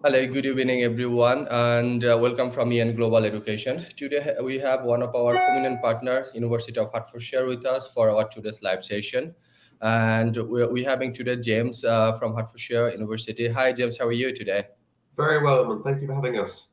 Hello, good evening, everyone, and welcome from EN Global Education. Today, we have one of our prominent partner, University of Hertfordshire, with us for our today's live session. And we're having today James from Hertfordshire University. Hi, James. How are you today? Very well, man. Thank you for having us.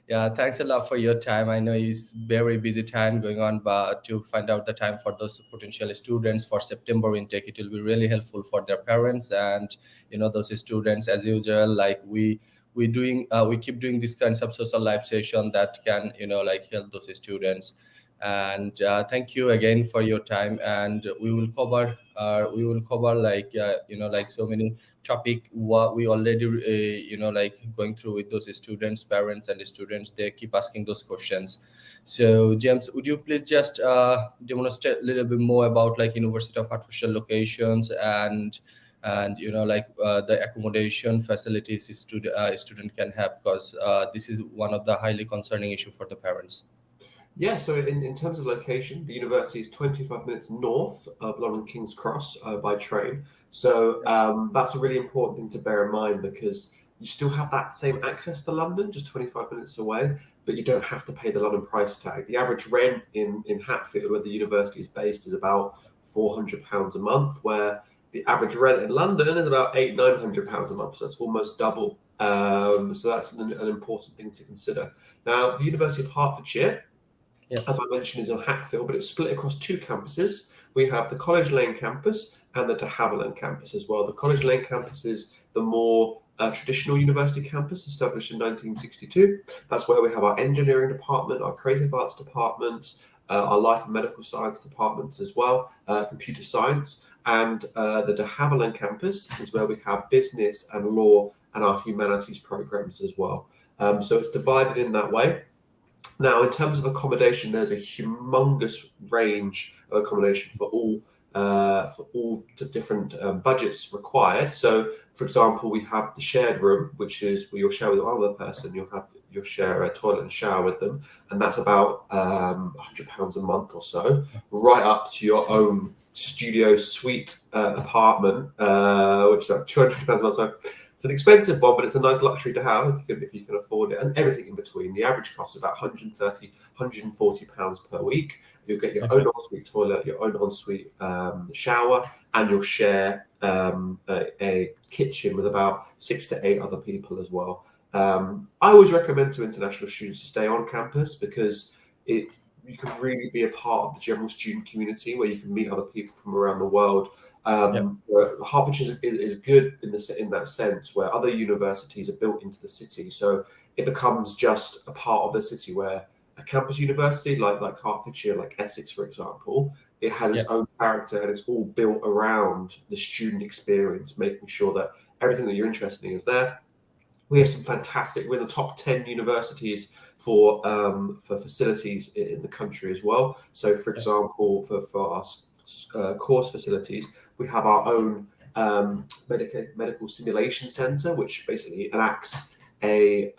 Yeah, thanks a lot for your time. I know it's very busy time going on, but to find out the time for those potential students for September intake, it will be really helpful for their parents and those students. As usual, like we keep doing these kinds of social life session that can like help those students. And thank you again for your time. And we will cover like like so many topic what we already like going through with those students, parents and students. They keep asking those questions. So James, would you please just demonstrate a little bit more about like University of Hertfordshire locations and like the accommodation facilities student can have, because this is one of the highly concerning issue for the parents. Yeah, so in terms of location, the university is 25 minutes north of London King's Cross by train. So that's a really important thing to bear in mind because you still have that same access to London, just 25 minutes away, but you don't have to pay the London price tag. The average rent in Hatfield, where the university is based, is about £400 a month, where the average rent in London is about £900 a month. So that's almost double. So that's an important thing to consider. Now, the University of Hertfordshire, Yeah. as I mentioned, is on Hatfield, but it's split across two campuses. We have the College Lane campus and the De Havilland campus as well. The College Lane campus is the more traditional university campus, established in 1962. That's where we have our engineering department, our creative arts department, our life and medical science departments as well, computer science. And the De Havilland campus is where we have business and law and our humanities programs as well. So it's divided in that way. Now, in terms of accommodation, there's a humongous range of accommodation for all different budgets required. So, for example, we have the shared room, which is where you'll share with another person. You'll share a toilet and shower with them, and that's about £100 a month or so, right up to your own studio suite apartment, which is like £250 a month. So it's an expensive one, but it's a nice luxury to have if you can afford it, and everything in between. The average cost is about £140 per week. You'll get your own ensuite toilet, your own ensuite shower, and you'll share a kitchen with about 6 to 8 other people as well. I always recommend to international students to stay on campus because you can really be a part of the general student community where you can meet other people from around the world. Hertfordshire is good in that sense, where other universities are built into the city, so it becomes just a part of the city. Where a campus university like Hertfordshire, like Essex, for example, it has its own character and it's all built around the student experience, making sure that everything that you're interested in is there. We have some fantastic. We're in the top 10 universities for facilities in the country as well. So, for example, for our course facilities, we have our own medical simulation center, which basically enacts a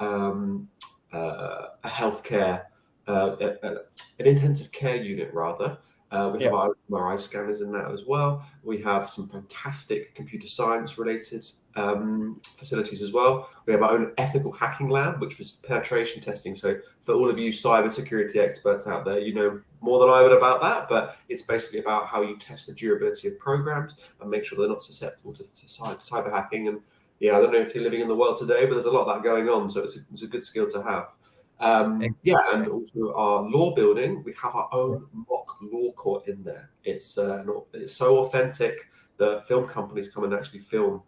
healthcare, an intensive care unit rather. We have our MRI scanners in that as well. We have some fantastic computer science related facilities as well. We have our own ethical hacking lab, which was penetration testing. So for all of you cybersecurity experts out there, you know more than I would about that, but it's basically about how you test the durability of programs and make sure they're not susceptible to cyber hacking. And yeah, I don't know if you're living in the world today, but there's a lot of that going on. So it's a good skill to have. And also our law building, we have our own mock law court in there. It's so authentic that film companies come and actually film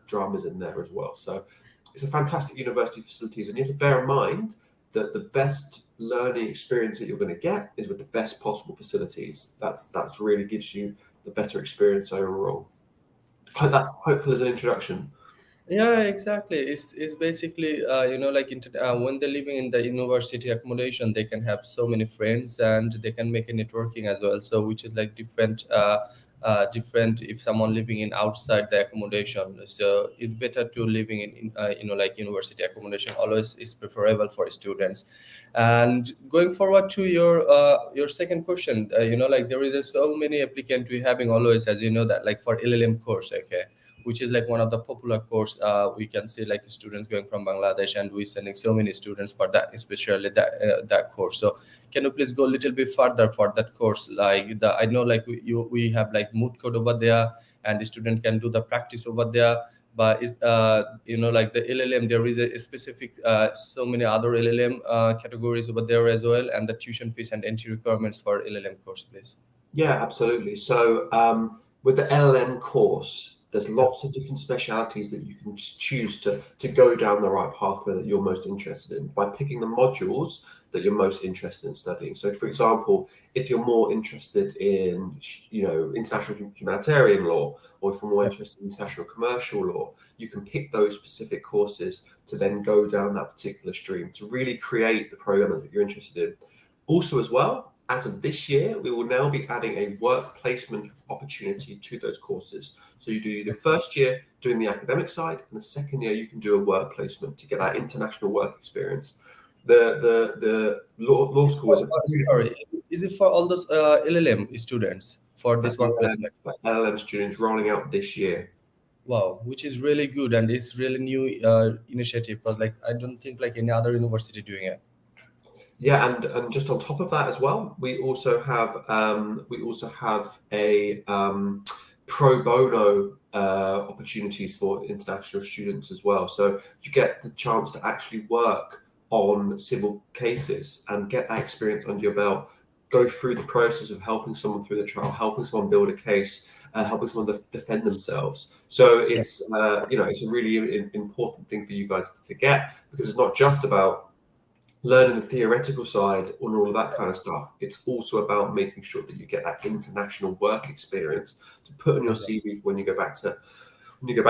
dramas in there as well. So it's a fantastic university facilities, and you have to bear in mind that the best learning experience that you're going to get is with the best possible facilities. That's really gives you the better experience overall. That's hopeful as an introduction. Yeah, exactly. It's basically like when they're living in the university accommodation, they can have so many friends and they can make a networking as well. So which is like different if someone living in outside the accommodation. So it's better to living in like university accommodation always is preferable for students. And going forward to your second question, like there is so many applicant we having always, as you know, that like for LLM course, okay, which is like one of the popular course. We can see like students going from Bangladesh, and we sending so many students for that, especially that course. So can you please go a little bit further for that course? Like I know like we have like mood code over there, and the student can do the practice over there. But is like the LLM, there is a specific so many other LLM categories over there as well, and the tuition fees and entry requirements for LLM course, please. Yeah, absolutely. So with the LLM course, there's lots of different specialities that you can choose to go down the right pathway that you're most interested in by picking the modules that you're most interested in studying. So, for example, if you're more interested in, international humanitarian law, or if you're more interested in international commercial law, you can pick those specific courses to then go down that particular stream to really create the program that you're interested in. Also, as well, as of this year, we will now be adding a work placement opportunity to those courses. So you do the first year doing the academic side, and the second year you can do a work placement to get that international work experience. The law school is sorry, is it for all those LLM students for this work placement? LLM students rolling out this year. Wow, which is really good, and it's really new initiative, because like I don't think like any other university doing it. Yeah, and just on top of that as well, we also have a pro bono opportunities for international students as well. So you get the chance to actually work on civil cases and get that experience under your belt. Go through the process of helping someone through the trial, helping someone build a case, helping someone defend themselves. So it's it's a really important thing for you guys to get, because it's not just about learning the theoretical side and all of that kind of stuff. It's also about making sure that you get that international work experience to put on your CV for when you go back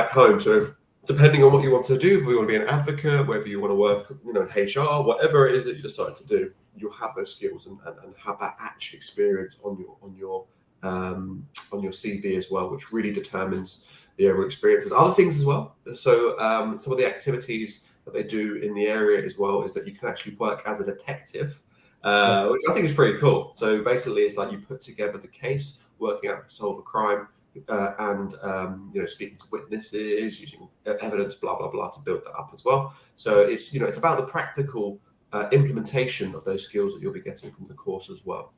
home. So depending on what you want to do, if you want to be an advocate, whether you want to work, in HR, whatever it is that you decide to do, you'll have those skills and have that actual experience on your CV as well, which really determines the overall experiences. Other things as well. So some of the activities that they do in the area as well is that you can actually work as a detective, which I think is pretty cool. So basically, it's like you put together the case, working out to solve a crime, and speaking to witnesses, using evidence, blah blah blah, to build that up as well. So it's about the practical implementation of those skills that you'll be getting from the course as well.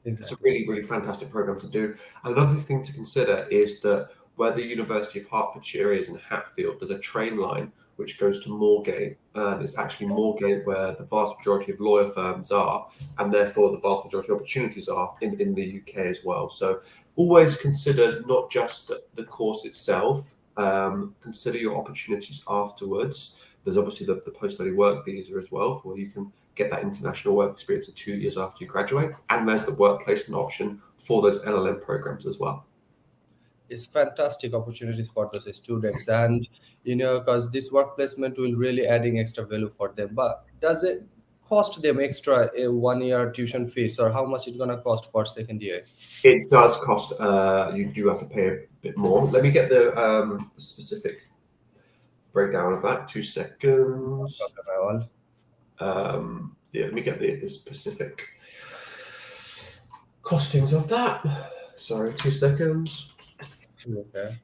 It's a really, really fantastic program to do. Another thing to consider is that where the University of Hertfordshire is in Hatfield, there's a train line which goes to Moorgate, and it's actually Moorgate where the vast majority of lawyer firms are, and therefore the vast majority of opportunities are in the UK as well. So always consider not just the course itself, consider your opportunities afterwards. There's obviously the post-study work visa as well, for you can get that international work experience of 2 years after you graduate, and there's the work placement option for those LLM programs as well. It's fantastic opportunities for those students, and because this work placement will really adding extra value for them. But does it cost them extra a 1 year tuition fees, or how much it's gonna cost for second year? It does cost. You do have to pay a bit more. Let me get the specific breakdown of that. 2 seconds. Let me get the specific costings of that. Sorry, 2 seconds. Okay.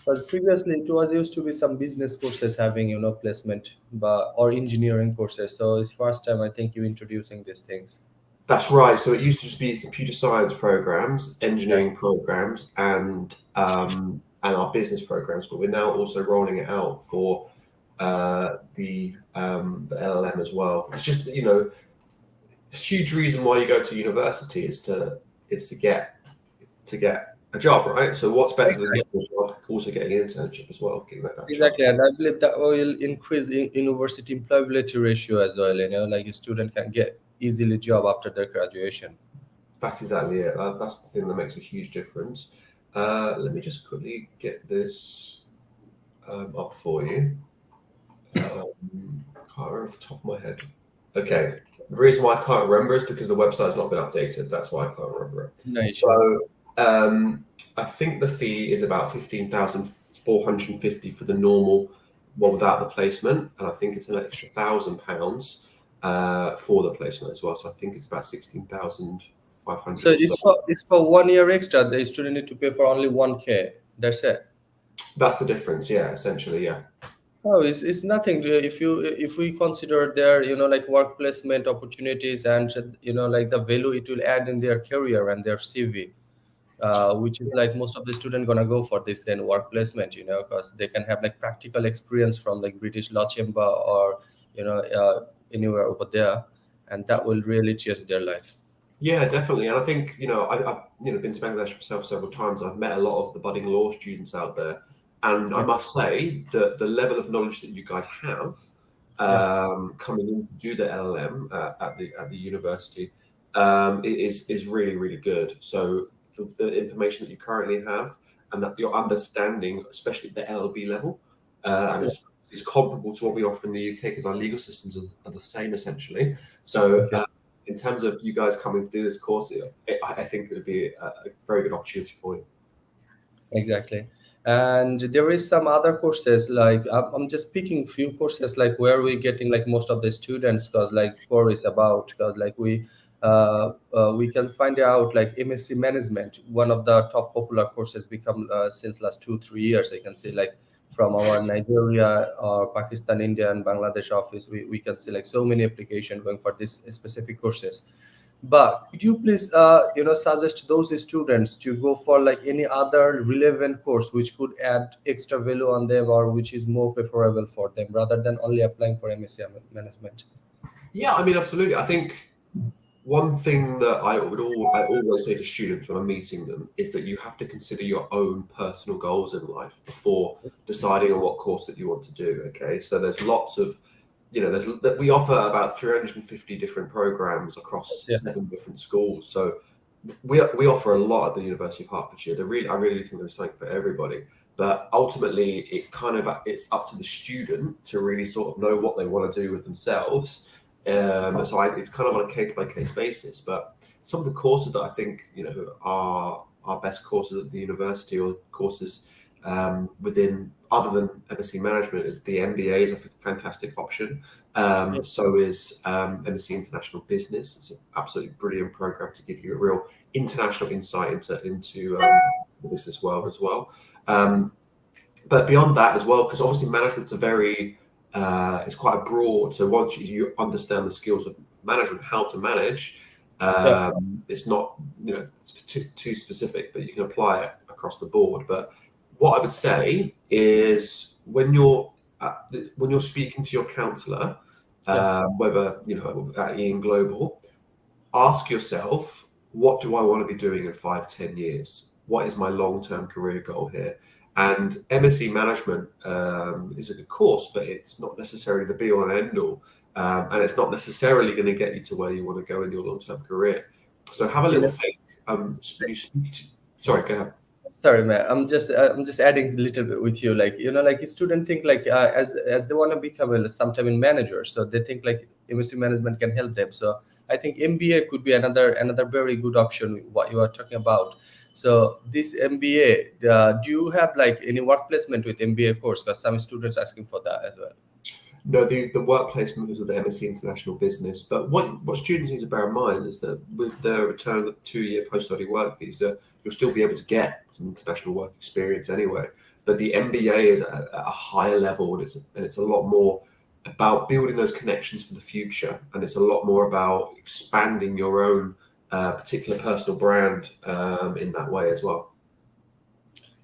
But previously it was used to be some business courses having placement, or engineering courses. So it's first time I think you introducing these things. That's right. So it used to just be computer science programs, engineering programs, and our business programs. But we're now also rolling it out for the LLM as well. It's just a huge reason why you go to university is to get a job, right? So what's better than getting a job? Also getting an internship as well. Exactly, and I believe that will increase university employability ratio as well. Like a student can get easily job after their graduation. That's exactly it. That's the thing that makes a huge difference. Let me just quickly get this up for you. Can't remember off the top of my head. Okay, the reason why I can't remember is because the website's not been updated. That's why I can't remember it. Nice. So I think the fee is about 15,450 for the normal one without the placement, and I think it's an extra £1,000 for the placement as well. So I think it's about 16,500. So it's for 1 year extra. The student need to pay for only 1K. That's it. That's the difference. Yeah, essentially. Yeah. Oh, it's nothing. If we consider their like work placement opportunities and like the value it will add in their career and their CV, which is like most of the student gonna go for this then work placement, because they can have like practical experience from like British Law Chamber or anywhere over there, and that will really change their life. Yeah, definitely. And I think, I've been to Bangladesh myself several times. I've met a lot of the budding law students out there. And I Yeah, must say that the level of knowledge that you guys have yeah, coming in to do the LLM at the university is really, really good. So the information that you currently have and that your understanding, especially at the LLB level, and yeah. it's comparable to what we offer in the UK because our legal systems are the same essentially. So Okay. in terms of you guys coming to do this course, I think it would be a very good opportunity for you. Exactly. And there is some other courses like I'm just picking few courses like where we getting like most of the students because like core is about because like we can find out like MSc management, one of the top popular courses become since last 2 3 years. I can say like from our Nigeria or Pakistan, India, and Bangladesh office, we can see like so many application going for this specific courses. But could you please, suggest those students to go for like any other relevant course which could add extra value on them or which is more preferable for them rather than only applying for MSc management? Yeah, I mean, absolutely. I think one thing that I always say to students when I'm meeting them is that you have to consider your own personal goals in life before deciding on what course that you want to do. Okay, so there's lots of there's that we offer about 350 different programs across Yeah, 7 different schools. So we offer a lot at the University of Hertfordshire. I really think there's something for everybody. But ultimately, it's up to the student to really sort of know what they want to do with themselves. It's kind of on a case by case basis. But some of the courses that I think are our best courses at the university or courses within other than MSc management is the MBA is a fantastic option. yeah, So is MSc International Business. It's an absolutely brilliant program to give you a real international insight into the business world as well. Um, but beyond that as well, because obviously management's a very it's quite broad. So once you understand the skills of management, how to manage, yeah, it's not it's too specific, but you can apply it across the board. But what I would say is when you're speaking to your counsellor, yeah. whether at Ian Global, ask yourself, what do I want to be doing in 5 10 years? What is my long-term career goal here? And MSc management is a good course, but it's not necessarily the be all and end all, and it's not necessarily going to get you to where you want to go in your long-term career. So have a You little know, think. When you speak to, sorry, go ahead. Sorry, man. I'm just adding a little bit with you. Like like student think like as they want to become sometime in manager, so they think like MSc management can help them. So I think MBA could be another very good option. What you are talking about. So this MBA, do you have like any work placement with MBA course? Because some students asking for that as well. No, the work placement was with the MSc International Business. But what students need to bear in mind is that with the return of the 2 year post study work visa, you'll still be able to get some international work experience anyway. But the MBA is at a higher level, and it's a lot more about building those connections for the future, and it's a lot more about expanding your own particular personal brand in that way as well.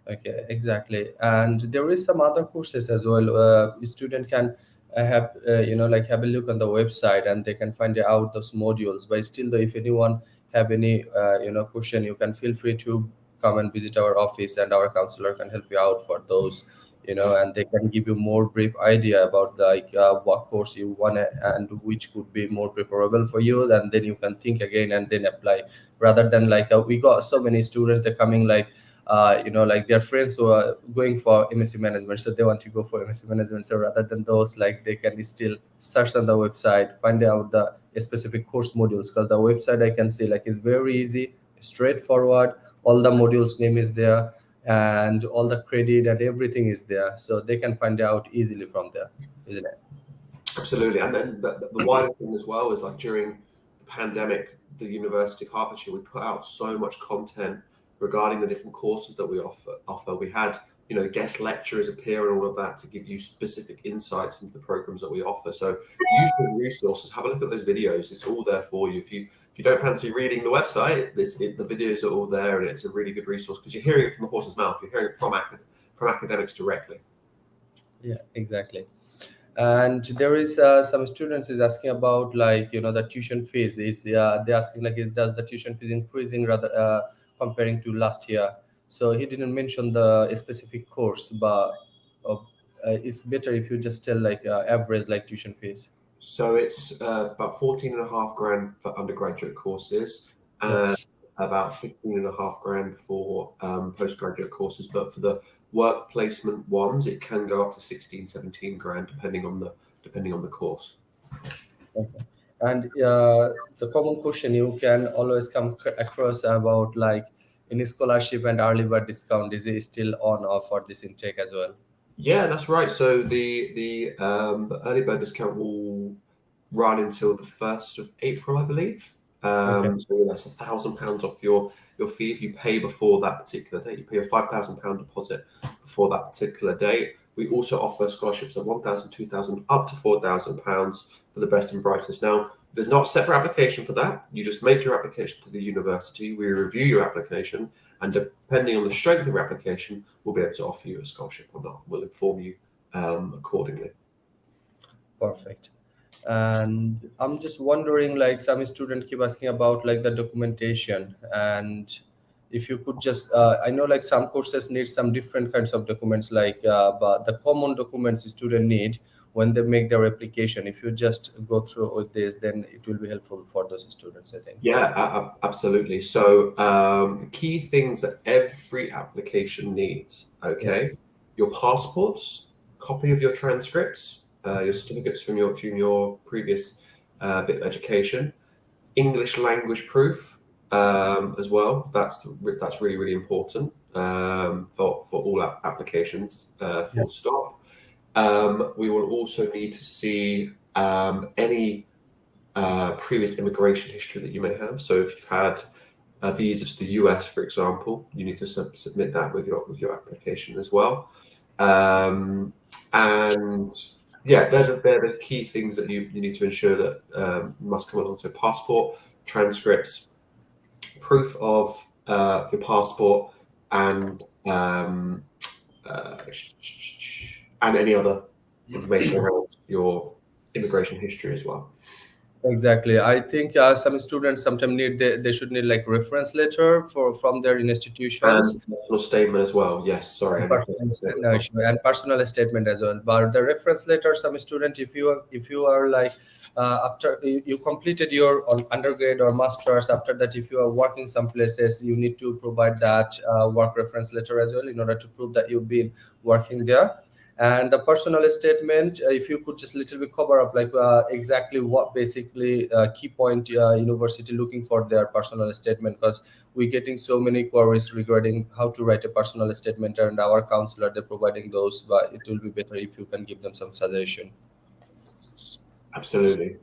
Okay, exactly. And there is some other courses as well. Student can have like have a look on the website and they can find out those modules. But still, though, if anyone have any question, you can feel free to come and visit our office, and our counselor can help you out for those. And they can give you more brief idea about like what course you want and which could be more preferable for you. And then you can think again and then apply rather than like we got so many students they're coming like like their friends who are going for MSc management, so they want to go for MSc management. So rather than those, like they can still search on the website, find out the specific course modules. Because the website I can see like is very easy, straightforward. All the modules name is there, and all the credit and everything is there, so they can find out easily from there, isn't it? Absolutely. And then the wider thing as well is like during the pandemic, the University of Hertfordshire, we put out so much content regarding the different courses that we offer. We had guest lecturers appear and all of that to give you specific insights into the programs that we offer. So use the resources, have a look at those videos. It's all there for you. If you don't fancy reading the website, the videos are all there, and it's a really good resource because you're hearing it from the horse's mouth. You're hearing it from academics directly. Yeah, exactly. And there is some students is asking about, like, the tuition fees is they're asking, like, does the tuition fees increasing rather comparing to last year? So he didn't mention the specific course, but it's better if you just tell, like, average, like, tuition fees. So it's about 14.5 grand for undergraduate courses, Yeah. and about 15.5 grand for postgraduate courses. But for the work placement ones, it can go up to 16, 17 grand depending on the course. Okay. And the common question you can always come across about, like, any scholarship and early bird discount, is it still on or for this intake as well? Yeah, that's right. So the early bird discount will run until the 1st of April, I believe. Okay. So that's £1,000 off your fee if you pay before that particular date. You pay a £5,000 deposit before that particular date. We also offer scholarships of £1,000, £2,000, up to £4,000 for the best and brightest. Now, there's not a separate application for that. You just make your application to the university. We review your application, and depending on the strength of your application, we'll be able to offer you a scholarship or not. We'll inform you accordingly. Perfect. And I'm just wondering, like, some student keep asking about, like, the documentation, and if you could just I know, like, some courses need some different kinds of documents, like, but the common documents student need when they make their application, if you just go through with this, then it will be helpful for those students, I think. Yeah, absolutely. So the key things that every application needs, okay, your passports, copy of your transcripts, your certificates from your previous bit of education, English language proof as well. That's really, really important for all applications, full stop. We will also need to see any previous immigration history that you may have. So if you've had a visa to the US, for example, you need to submit that with your application as well. And yeah, they're the key things that you need to ensure that must come along. So passport, transcripts, proof of your passport, and any other information around your immigration history as well. Exactly. I think some students sometimes need they should need, like, reference letter from their institutions. And personal statement as well. Yes, sorry. And no issue. And personal statement as well. But the reference letter, some student, if you are like, after you completed your undergrad or masters, after that, if you are working some places, you need to provide that work reference letter as well in order to prove that you've been working there. And the personal statement, if you could just little bit cover up, like, exactly what basically key point university looking for their personal statement, because we're getting so many queries regarding how to write a personal statement, and our counselor, they're providing those, but it will be better if you can give them some suggestion. Absolutely.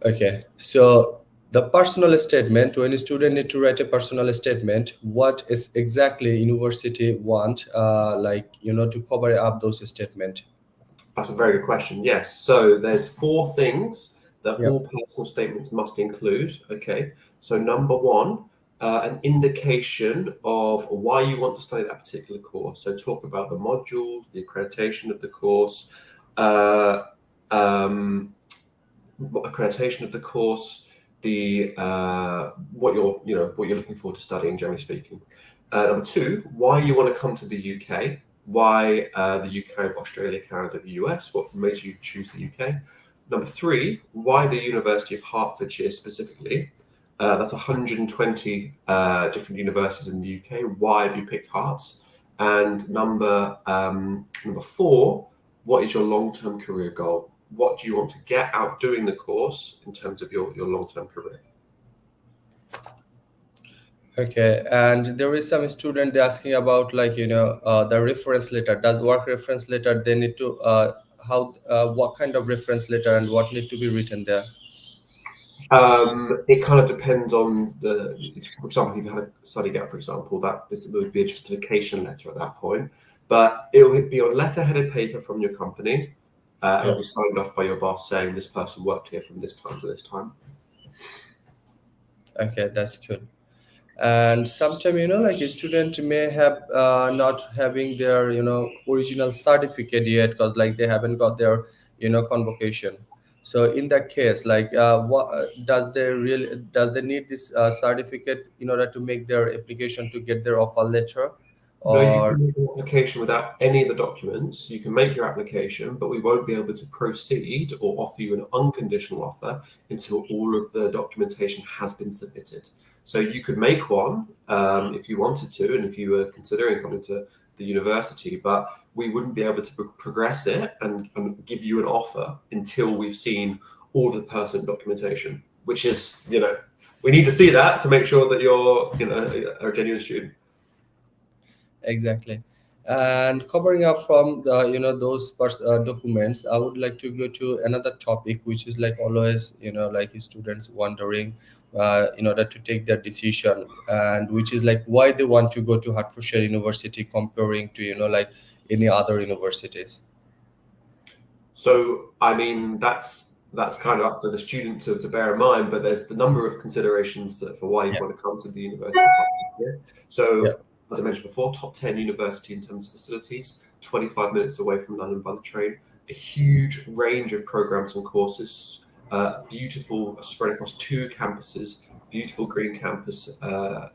Okay, so the personal statement, when a student need to write a personal statement, what is exactly university want, to cover up those statement? That's a very good question. Yes. So there's 4 things that Yeah. all personal statements must include. Okay. So number 1, an indication of why you want to study that particular course. So talk about the modules, the accreditation of the course, the what you're looking forward to studying, generally speaking. Number 2, why you want to come to the UK. Why the UK of Australia, Canada, the US? What made you choose the UK? Number 3, why the University of Hertfordshire specifically? That's 120 different universities in the UK. Why have you picked Herts? And number 4, what is your long-term career goal? What do you want to get out of doing the course in terms of your long-term career? Okay, and there is some student they asking about, like, the reference letter. Does work reference letter they need to what kind of reference letter and what need to be written there? It kind of depends on for example, if you've had a study gap, for example, that this would be a justification letter at that point. But it will be on letter-headed paper from your company, and it'll Yeah. be signed off by your boss saying this person worked here from this time to this time. Okay, that's good. And sometimes, like a student may have not having their original certificate yet, because like they haven't got their convocation. So in that case, like what does they need this certificate in order to make their application to get their offer letter? No, you Or can make an application without any of the documents. You can make your application, but we won't be able to proceed or offer you an unconditional offer until all of the documentation has been submitted. So you could make one if you wanted to, and if you were considering coming to the university, but we wouldn't be able to progress it and give you an offer until we've seen all the person documentation, which is, we need to see that to make sure that you're, a genuine student. exactly. And covering up from the those documents, I would like to go to another topic, which is like always like students wondering in order to take their decision, and which is like why they want to go to Hertfordshire University comparing to like any other universities. So, I mean, that's kind of up for the student to bear in mind, but there's the number of considerations for why you Yeah. want to come to the University of Hertfordshire. Yeah. So, as I mentioned before, top 10 university in terms of facilities, 25 minutes away from London by the train, a huge range of programs and courses, beautiful, spread across two campuses, beautiful green campus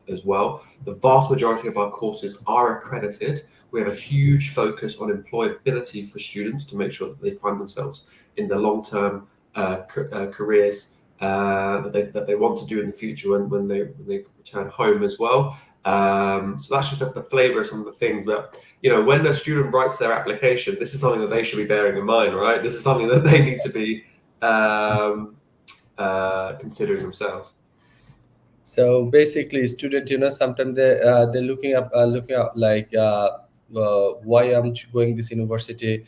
as well. The vast majority of our courses are accredited. We have a huge focus on employability for students to make sure that they find themselves in the long-term careers that they want to do in the future when they return home as well. So that's just the flavour of some of the things that, when a student writes their application, this is something that they should be bearing in mind, right? This is something that they need to be considering themselves. So basically, student, sometimes they're looking up like why I'm going this university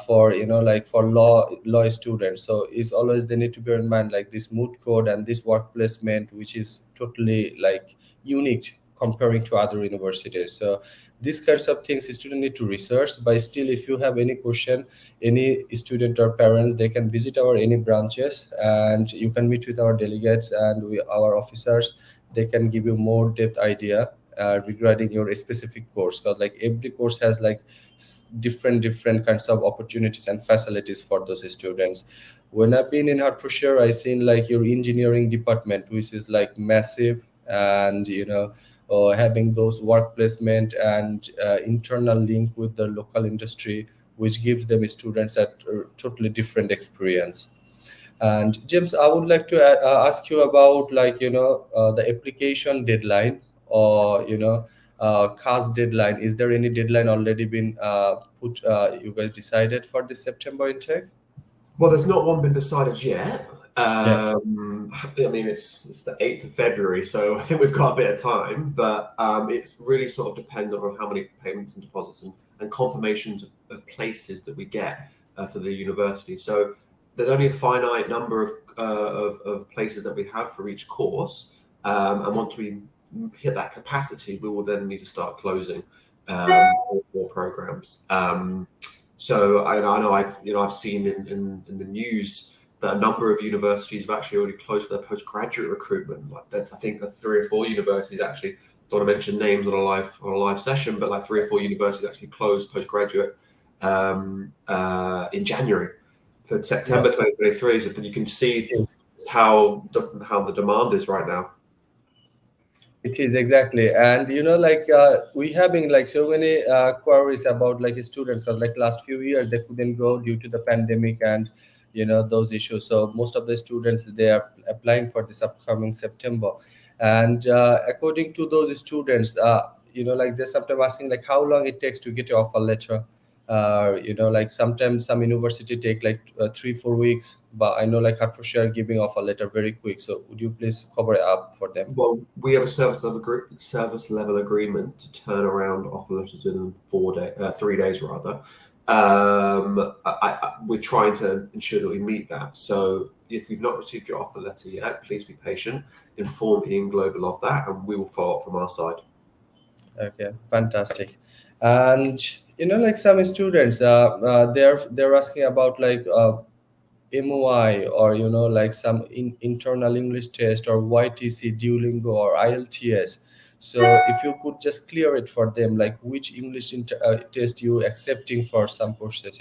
for like for law students. So it's always they need to bear in mind like this mood code and this work placement, which is totally like unique comparing to other universities. So these kinds of things student need to research. But still, if you have any question, any student or parents, they can visit our any branches, and you can meet with our delegates and our officers. They can give you more depth idea regarding your specific course, because like every course has like different kinds of opportunities and facilities for those students. When I've been in Hertfordshire, I seen like your engineering department, which is like massive, and having those work placement and internal link with the local industry, which gives them students a totally different experience. And James, I would like to ask you about like the application deadline, or cast deadline. Is there any deadline already been put? You guys decided for the September intake? Well, there's not one been decided yet. Yeah. I mean, it's the 8th of February, so I think we've got a bit of time, but it's really sort of dependent on how many payments and deposits and confirmations of places that we get for the university. So there's only a finite number of places that we have for each course, and once we hit that capacity, we will then need to start closing for more programs. So I know I've seen in the news that a number of universities have actually already closed their postgraduate recruitment. Like I think that 3 or 4 universities actually, don't want to mention names on a live session, but like 3 or 4 universities actually closed postgraduate in January for September 2023. So that you can see how the demand is right now. It is exactly, and like we having like so many queries about like students, because like last few years they couldn't go due to the pandemic and those issues. So most of the students, they are applying for this upcoming September, and according to those students, like they're sometimes asking like how long it takes to get your offer letter. Like sometimes some university take like 3-4 weeks, but I know like Hertfordshire giving off a letter very quick. So would you please cover it up for them? Well, we have a service level agreement to turn around offer letters within 3 days rather. we're trying to ensure that we meet that. So if you've not received your offer letter yet, please be patient. Inform Ian Global of that, and we will follow up from our side. Okay, fantastic. And like some students, they're asking about like MOI, or like some internal English test, or YTC, Duolingo, or IELTS. So if you could just clear it for them, like which English test you accepting for some courses.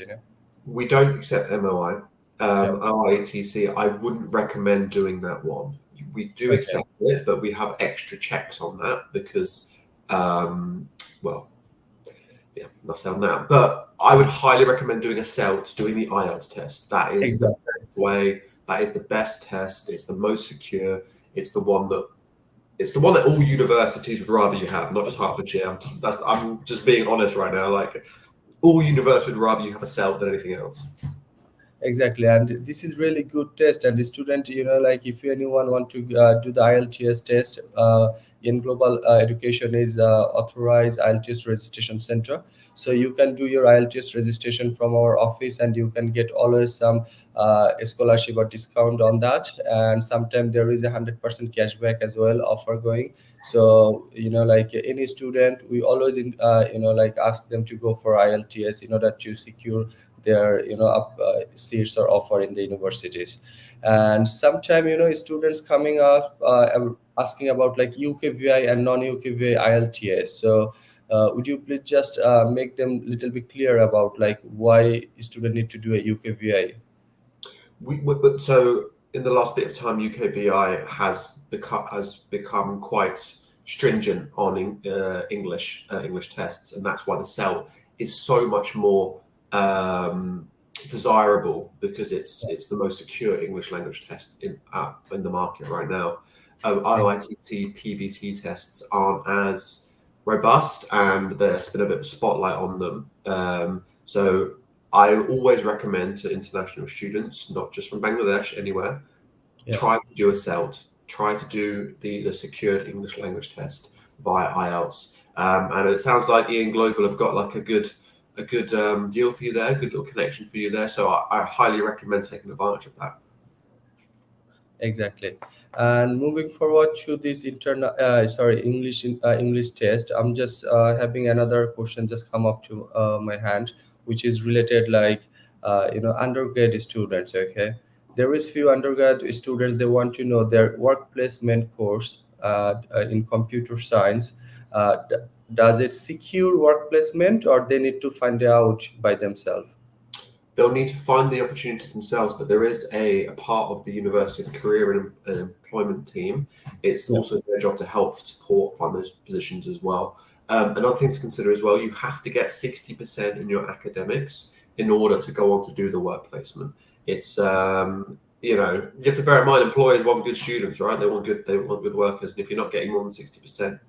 We don't accept MOI. Yeah. OITC, I wouldn't recommend doing that one. We do Okay. accept it, but we have extra checks on that because, well, yeah, enough on that. But I would highly recommend doing a CELT, doing the IELTS test. That is the Exactly. best way. That is the best test. It's the most secure. It's the one that all universities would rather you have, not just Hertfordshire. I'm just being honest right now. Like all universities would rather you have a CELT than anything else. Exactly, and this is really good test. And the student, like if anyone want to do the IELTS test, in global education is authorized IELTS registration center. So you can do your IELTS registration from our office, and you can get always some scholarship or discount on that. And sometimes there is 100% cashback as well offer going. So like any student, we always like ask them to go for IELTS in order to secure their seats or offer in the universities. And sometime students coming up asking about like UKVI and non UKVI IELTS. So would you please just make them little bit clear about like why student need to do a UKVI? So in the last bit of time, UKVI has become quite stringent on English tests, and that's why the CELT is so much more desirable because it's the most secure English language test in the market right now. IITT PVT tests aren't as robust, and there's been a bit of spotlight on them. So I always recommend to international students, not just from Bangladesh, anywhere, Yeah. try to do a CELT, try to do the secured English language test via IELTS. And it sounds like Ian Global have got like a good deal for you there, a good little connection for you there. So I highly recommend taking advantage of that. Exactly. And moving forward to this English test, I'm just having another question just come up to my hand, which is related like undergrad students. Okay, there is few undergrad students, they want to know their work placement course in computer science. Does it secure work placement, or they need to find out by themselves? They'll need to find the opportunities themselves, but there is a part of the university, the career and employment team. It's Yeah. also their job to help support find those positions as well. Another thing to consider as well, you have to get 60% in your academics in order to go on to do the work placement. It's you have to bear in mind employers want good students, right? They want good workers, and if you're not getting more than 60%,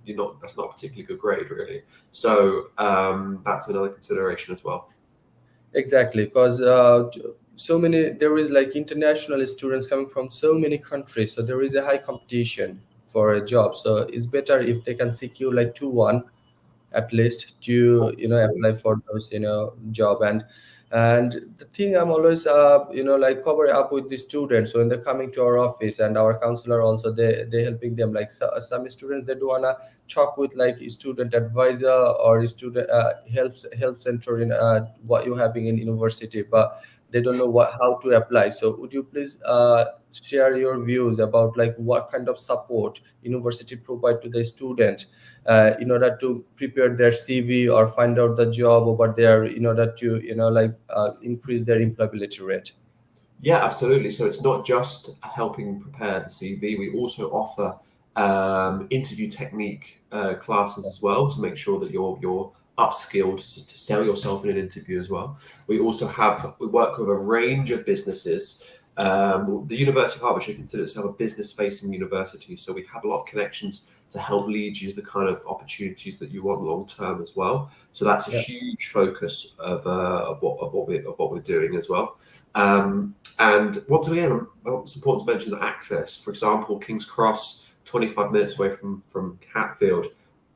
that's not a particularly good grade, really. So that's another consideration as well. Exactly, because so many, there is like international students coming from so many countries, so there is a high competition for a job. So it's better if they can secure like 2-1 at least to apply for those job. And the thing, I'm always like cover up with the students, so when they're coming to our office, and our counselor also, they helping them, like some students, they do wanna talk with like student advisor or student help center in what you're having in university, but they don't know how to apply. So would you please share your views about like what kind of support university provide to the student in order to prepare their CV or find out the job over there, in order to like increase their employability rate? Yeah, absolutely. So it's not just helping prepare the CV. We also offer interview technique classes as well to make sure that you're upskilled to sell yourself in an interview as well. We work with a range of businesses. The University of Hertfordshire considers itself a business-facing university, so we have a lot of connections to help lead you to the kind of opportunities that you want long term as well. So that's a Yeah. huge focus of what we're doing as well. And once again, it's important to mention the access. For example, King's Cross, 25 minutes away from Hatfield,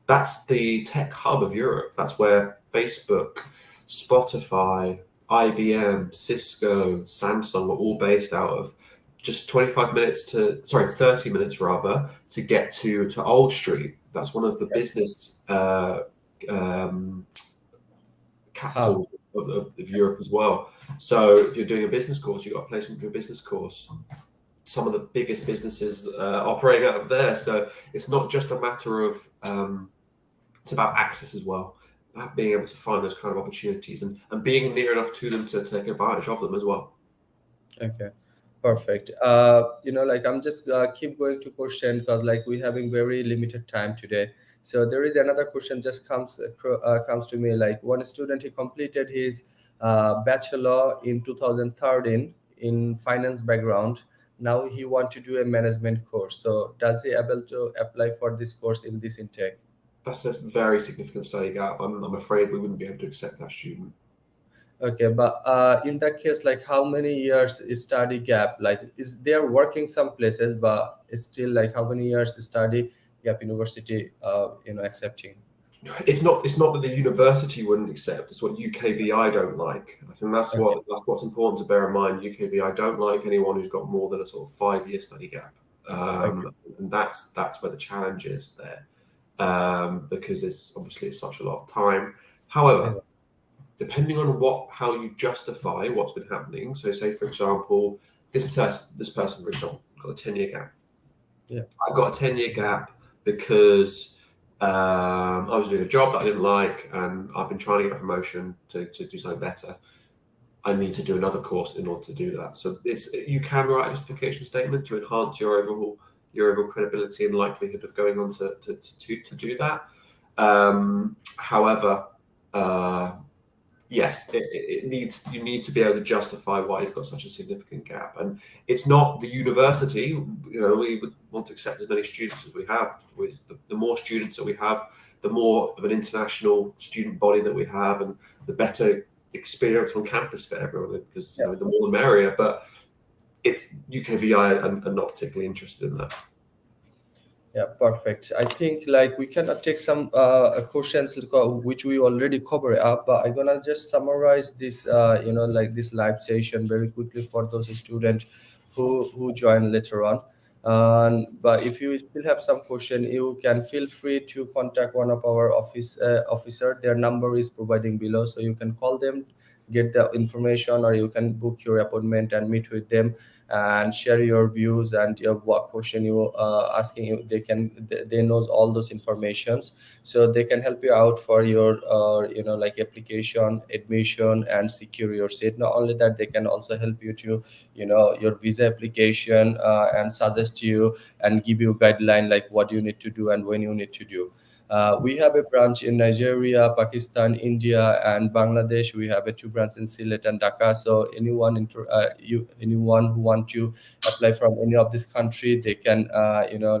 that's the tech hub of Europe. That's where Facebook, Spotify, IBM, Cisco, Samsung were all based out of just 30 minutes rather, to get to Old Street. That's one of the business How? capitals of Europe as well. So if you're doing a business course, you've got a placement to a business course. Some of the biggest businesses operating out of there. So it's not just a matter of, it's about access as well, about being able to find those kind of opportunities and being near enough to them to take advantage of them as well. Okay, perfect. Like I'm just keep going to question because like we're having very limited time today. So there is another question just comes to me. Like one student, he completed his bachelor in 2013 in finance background. Now he want to do a management course. So does he able to apply for this course in this intake? That's a very significant study gap. I'm afraid we wouldn't be able to accept that student. Okay, but in that case, like how many years is study gap? Like is they are working some places, but it's still like how many years is study gap university accepting? It's not that the university wouldn't accept. It's what UKVI don't like. I think Okay, what's important to bear in mind. UKVI don't like anyone who's got more than a sort of 5-year study gap, okay, and that's where the challenge is there, because it's such a lot of time. However, yeah, depending on how you justify what's been happening. So, say for example, this person, for example, got a 10-year gap. yeah, I got a 10-year gap because I was doing a job that I didn't like, and I've been trying to get a promotion to do something better. I need to do another course in order to do that. So you can write a justification statement to enhance your overall credibility and likelihood of going on to do that. However, yes, you need to be able to justify why you've got such a significant gap. And it's not the university. We would want to accept as many students as we have. With the more students that we have, the more of an international student body that we have, and the better experience on campus for everyone, because yeah. the more the merrier. But it's UKVI are not particularly interested in that. Yeah, perfect. I think like we cannot take some questions which we already cover up, but I'm gonna just summarize this, like this live session very quickly for those students who join later on. But if you still have some question, you can feel free to contact one of our officer. Their number is providing below, so you can call them, get the information, or you can book your appointment and meet with them and share your views and your what question you asking. You they knows all those informations, so they can help you out for your like application, admission, and secure your seat. Not only that, they can also help you to your visa application, and suggest you and give you guideline like what you need to do and when you need to do. We have a branch in Nigeria, Pakistan, India, and Bangladesh. We have a two branches in Sylhet and Dhaka. So anyone who want to apply from any of this country, they can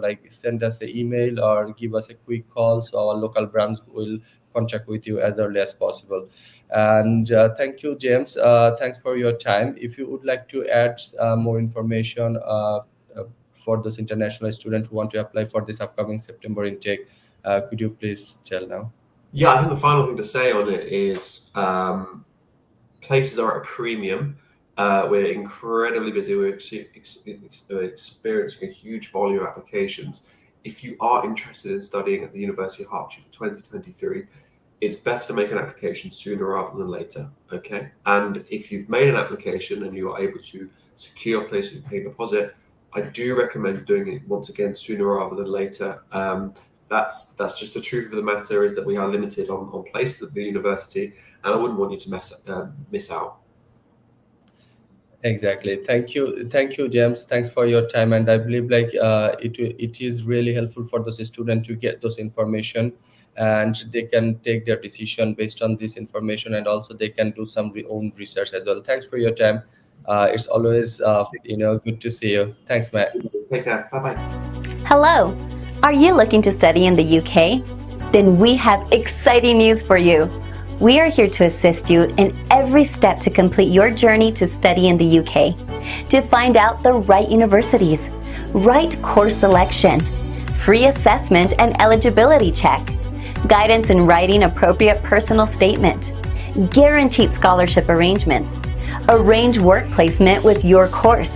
like send us an email or give us a quick call. So our local branch will contact with you as early as possible. And thank you, James. Thanks for your time. If you would like to add more information for those international students who want to apply for this upcoming September intake, could you please tell now? Yeah, I think the final thing to say on it is places are at a premium. We're incredibly busy. We're experiencing a huge volume of applications. If you are interested in studying at the University of Hertfordshire for 2023, it's better to make an application sooner rather than later. Okay, and if you've made an application and you are able to secure a place with paying deposit, I do recommend doing it once again sooner rather than later. That's just the truth of the matter, is that we are limited on places at the university, and I wouldn't want you to miss out. Exactly. Thank you, James. Thanks for your time, and I believe like it is really helpful for those students to get those information, and they can take their decision based on this information, and also they can do some own research as well. Thanks for your time. It's always good to see you. Thanks, Matt. Take care. Bye bye. Hello! Are you looking to study in the UK? Then we have exciting news for you. We are here to assist you in every step to complete your journey to study in the UK. To find out the right universities, right course selection, free assessment and eligibility check, guidance in writing appropriate personal statement, guaranteed scholarship arrangements, arrange work placement with your course,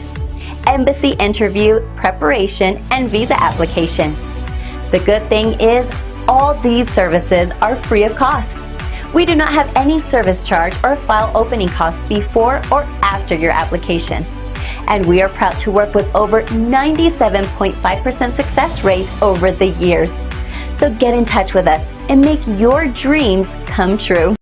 embassy interview, preparation, and visa application. The good thing is, all these services are free of cost. We do not have any service charge or file opening costs before or after your application. And we are proud to work with over 97.5% success rate over the years. So get in touch with us and make your dreams come true.